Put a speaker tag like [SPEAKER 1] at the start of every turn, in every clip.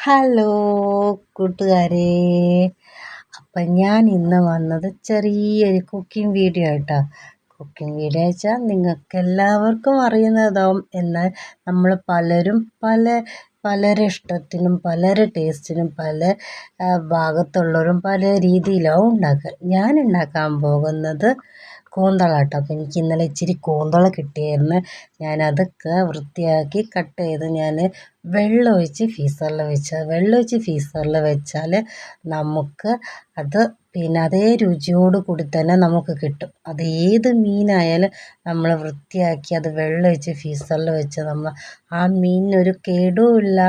[SPEAKER 1] Hello കൂട്ടുകാരേ, അപ്പം ഞാൻ ഇന്ന് വന്നത് ചെറിയൊരു കുക്കിംഗ് വീഡിയോ ആയിട്ടോ. കുക്കിംഗ് വീഡിയോ വെച്ചാൽ നിങ്ങൾക്കെല്ലാവർക്കും അറിയുന്നതാവും. എന്നാൽ നമ്മൾ പലരും പലരുടെ ഇഷ്ടത്തിനും പലരുടെ ടേസ്റ്റിനും പല ഭാഗത്തുള്ളവരും പല രീതിയിലാവും ഉണ്ടാക്കുക. ഞാൻ ഉണ്ടാക്കാൻ പോകുന്നത് കൂന്തളാട്ടോ. അപ്പോൾ എനിക്ക് ഇന്നലെ ഇച്ചിരി കൂന്തള കിട്ടിയായിരുന്നു. ഞാനതൊക്കെ വൃത്തിയാക്കി കട്ട് ചെയ്ത് ഞാൻ വെള്ളമൊഴിച്ച് ഫ്രീസറിൽ വെച്ചാൽ നമുക്ക് അത് പിന്നെ അതേ രുചിയോട് കൂടി തന്നെ നമുക്ക് കിട്ടും. അത് ഏത് മീനായാലും നമ്മൾ വൃത്തിയാക്കി അത് വെള്ളമൊഴിച്ച് ഫ്രീസറിൽ വെച്ച് നമ്മൾ ആ മീനിനൊരു കേടുമില്ല.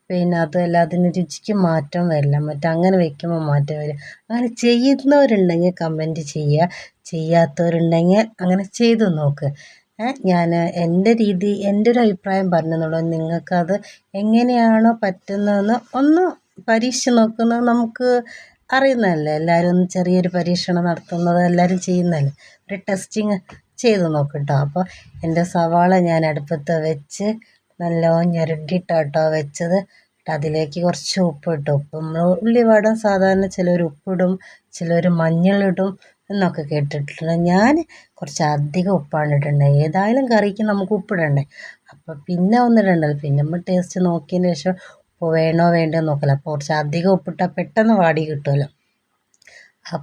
[SPEAKER 1] പിന്നെ അതുമല്ല അതിന് രുചിക്ക് മാറ്റം വരില്ല. അങ്ങനെ വെക്കുമ്പോൾ മാറ്റം വരും. അങ്ങനെ ചെയ്യുന്നവരുണ്ടെങ്കിൽ കമൻറ്റ് ചെയ്യുക, ചെയ്യാത്തവരുണ്ടെങ്കിൽ അങ്ങനെ ചെയ്തു നോക്ക്. ഞാൻ എൻ്റെ ഒരു അഭിപ്രായം പറഞ്ഞെന്നുള്ളൂ. നിങ്ങൾക്കത് എങ്ങനെയാണോ പറ്റുന്നതെന്ന് ഒന്ന് പരീക്ഷിച്ച് നോക്കുന്നത് നമുക്ക് അറിയുന്നതല്ലേ. എല്ലാവരും ഒന്ന് ചെറിയൊരു പരീക്ഷണം നടത്തുന്നത് എല്ലാവരും ചെയ്യുന്നതല്ലേ. ഒരു ടെസ്റ്റിങ് ചെയ്ത് നോക്കട്ടോ. അപ്പോൾ എൻ്റെ സവാള ഞാൻ അടുപ്പത്ത് വെച്ച് നല്ലോണം ഞെരടിയിട്ടാട്ടോ വെച്ചത്. അതിലേക്ക് കുറച്ച് ഉപ്പിട്ടു. നമ്മൾ ഉള്ളിവട സാധാരണ ചിലർ ഉപ്പിടും, ചിലർ മഞ്ഞളിടും എന്നൊക്കെ കേട്ടിട്ടുണ്ട്. ഞാൻ കുറച്ച് അധികം ഉപ്പാണ് ഇടേണ്ടത്. ഏതായാലും കറിക്ക് നമുക്ക് ഉപ്പിടണ്ടേ. അപ്പോൾ പിന്നെ ഒന്നിടണ്ടല്ലോ. പിന്നെ നമ്മൾ ടേസ്റ്റ് നോക്കിയതിന് ശേഷം ഉപ്പ് വേണോ വേണ്ടോ നോക്കല. അപ്പോൾ കുറച്ച് അധികം ഉപ്പിട്ടാൽ പെട്ടെന്ന് വാടി കിട്ടുമല്ലോ.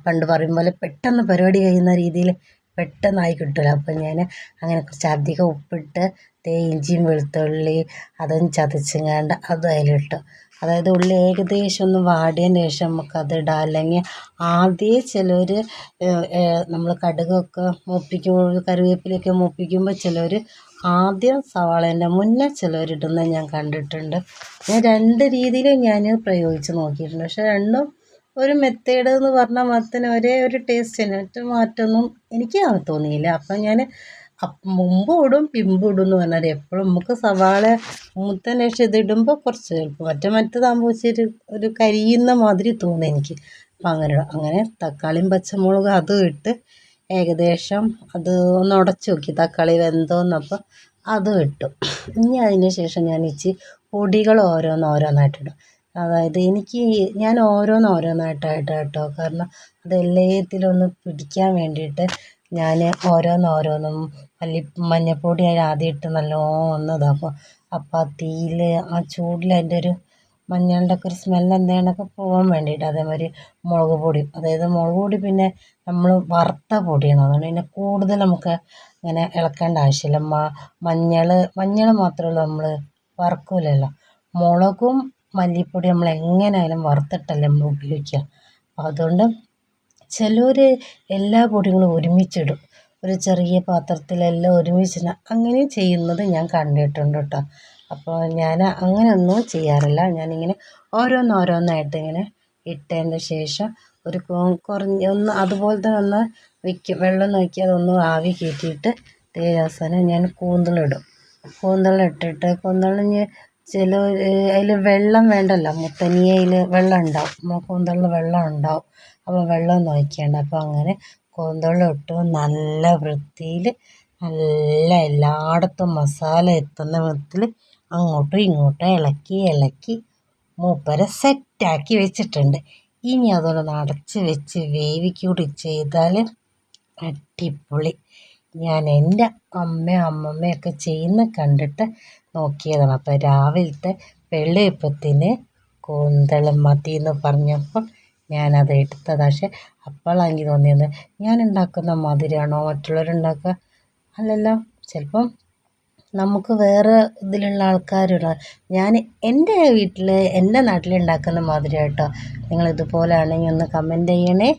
[SPEAKER 1] പണ്ട് പറയും പോലെ പെട്ടെന്ന് പരിപാടി കഴിയുന്ന രീതിയിൽ പെട്ടെന്നായി കിട്ടില്ല. അപ്പം ഞാൻ അങ്ങനെ കുറച്ച് അധികം ഉപ്പിട്ട് ഇഞ്ചിയും വെളുത്തുള്ളി അതും ചതച്ചങ്ങാണ്ട് അതും അതിലിട്ടു. അതായത് ഉള്ളി ഏകദേശം ഒന്ന് വാടിയതിന് ശേഷം നമുക്കതിടാം. അല്ലെങ്കിൽ ആദ്യം ചിലർ നമ്മൾ കടുകൊക്കെ മൂപ്പിക്കുമ്പോൾ കറിവേപ്പിലയൊക്കെ മൂപ്പിക്കുമ്പോൾ ചിലർ ആദ്യം സവാളേൻ്റെ മുന്നേ ചിലരിടുന്നത് ഞാൻ കണ്ടിട്ടുണ്ട്. ഞാൻ രണ്ട് രീതിയിലും ഞാൻ പ്രയോഗിച്ച് നോക്കിയിട്ടുണ്ട്. പക്ഷെ രണ്ടും ഒരു മെത്തേഡ് എന്ന് പറഞ്ഞാൽ മാത്രം ഒരേ ഒരു ടേസ്റ്റ് തന്നെ, മറ്റു മാറ്റമൊന്നും എനിക്ക് തോന്നിയില്ല. അപ്പം ഞാൻ മുമ്പ് ഇടും പിമ്പ് ഇടും എന്ന് പറഞ്ഞാൽ എപ്പോഴും നമുക്ക് സവാള മൂത്തതിന് ശേഷം ഇതിടുമ്പോൾ കുറച്ച് മറ്റേതാകുമ്പോൾ ഇച്ചിരി ഒരു കരിയുന്ന മാതിരി തോന്നി എനിക്ക്. അപ്പം അങ്ങനെ തക്കാളിയും പച്ചമുളകും അതും ഇട്ട് ഏകദേശം അത് ഒന്ന് ഉടച്ച് നോക്കി തക്കാളി വെന്തോന്നപ്പോൾ അതും ഇട്ടു. ഇനി അതിന് ശേഷം ഞാൻ ഇച്ചിരി പൊടികൾ ഓരോന്നായിട്ടിടും. അതായത് ഞാൻ ഓരോന്നായിട്ടായിട്ട് കേട്ടോ. കാരണം അത് എല്ലാത്തിലൊന്ന് പിടിക്കാൻ വേണ്ടിയിട്ട് ഞാൻ ഓരോന്നും മഞ്ഞൾപ്പൊടി ആദ്യം ഇട്ട് നല്ലോണം ഒന്ന് ഇതാക്കും. അപ്പോൾ ആ തീയിൽ ആ ചൂടിൽ അതിൻ്റെ ഒരു മഞ്ഞളുടെ ഒക്കെ ഒരു സ്മെല്ല് എന്തെങ്കിലുമൊക്കെ പോകാൻ വേണ്ടിയിട്ട്. അതേമാതിരി മുളക് പൊടി പിന്നെ നമ്മൾ വറുത്ത പൊടിയാണ്. അതുകൊണ്ട് പിന്നെ കൂടുതൽ നമുക്ക് ഇങ്ങനെ ഇളക്കേണ്ട ആവശ്യമില്ല. മഞ്ഞൾ മാത്രമല്ല നമ്മൾ വറുക്കില്ലല്ലോ. മുളകും മല്ലിപ്പൊടി നമ്മൾ എങ്ങനെയായാലും വറുത്തിട്ടല്ലേ നമ്മൾ ഉപയോഗിക്കുക. അതുകൊണ്ട് ചിലർ എല്ലാ പൊടികളും ഒരുമിച്ചിടും. ഒരു ചെറിയ പാത്രത്തിലെല്ലാം ഒരുമിച്ചിടും. അങ്ങനെയും ചെയ്യുന്നത് ഞാൻ കണ്ടിട്ടുണ്ട് കേട്ടോ. അപ്പോൾ ഞാൻ അങ്ങനെയൊന്നും ചെയ്യാറില്ല. ഞാനിങ്ങനെ ഓരോന്നായിട്ട് ഇങ്ങനെ ഇട്ടതിൻ്റെ ശേഷം ഒരു ഒന്ന് അതുപോലെ തന്നെ ഒന്ന് വെക്കും. വെള്ളം നോക്കി അതൊന്ന് ആവി കയറ്റിയിട്ട് അവസാനം ഞാൻ കൂന്തളിട്ടിട്ട് അതിൽ വെള്ളം വേണ്ടല്ലോ. തനിയയിൽ വെള്ളം ഉണ്ടാവും, നമ്മൾ കൂന്തളിൽ വെള്ളം ഉണ്ടാവും. അപ്പോൾ വെള്ളം ഒഴിക്കേണ്ട. അപ്പോൾ അങ്ങനെ കൂന്തളിട്ട് നല്ല വൃത്തിയിൽ നല്ല എല്ലായിടത്തും മസാല എത്തുന്ന വിധത്തിൽ അങ്ങോട്ടും ഇങ്ങോട്ടും ഇളക്കി മൂപ്പരെ സെറ്റാക്കി വെച്ചിട്ടുണ്ട്. ഇനി അതൊന്ന് അടച്ച് വെച്ച് വേവിക്കൂടി ചെയ്താൽ അടിപൊളി. ഞാൻ എൻ്റെ അമ്മമ്മയൊക്കെ ചെയ്യുന്ന കണ്ടിട്ട് നോക്കിയതാണ്. അപ്പോൾ രാവിലത്തെ വെള്ളയപ്പത്തിന് കൂന്തൾ മതി എന്ന് പറഞ്ഞപ്പോൾ ഞാനത് എടുത്തതാണ്. പക്ഷെ അപ്പോഴാണ് എനിക്ക് തോന്നിയത് ഞാൻ ഉണ്ടാക്കുന്ന മാതിരിയാണോ മറ്റുള്ളവരുണ്ടാക്കുക? അല്ലല്ലോ. ചിലപ്പം നമുക്ക് വേറെ ഇതിലുള്ള ആൾക്കാരുള്ള ഞാൻ എൻ്റെ വീട്ടിൽ എൻ്റെ നാട്ടിലുണ്ടാക്കുന്ന മാതിരി കേട്ടോ. നിങ്ങൾ ഇതുപോലെ ആണെങ്കിൽ ഒന്ന് കമൻറ്റ് ചെയ്യണേ.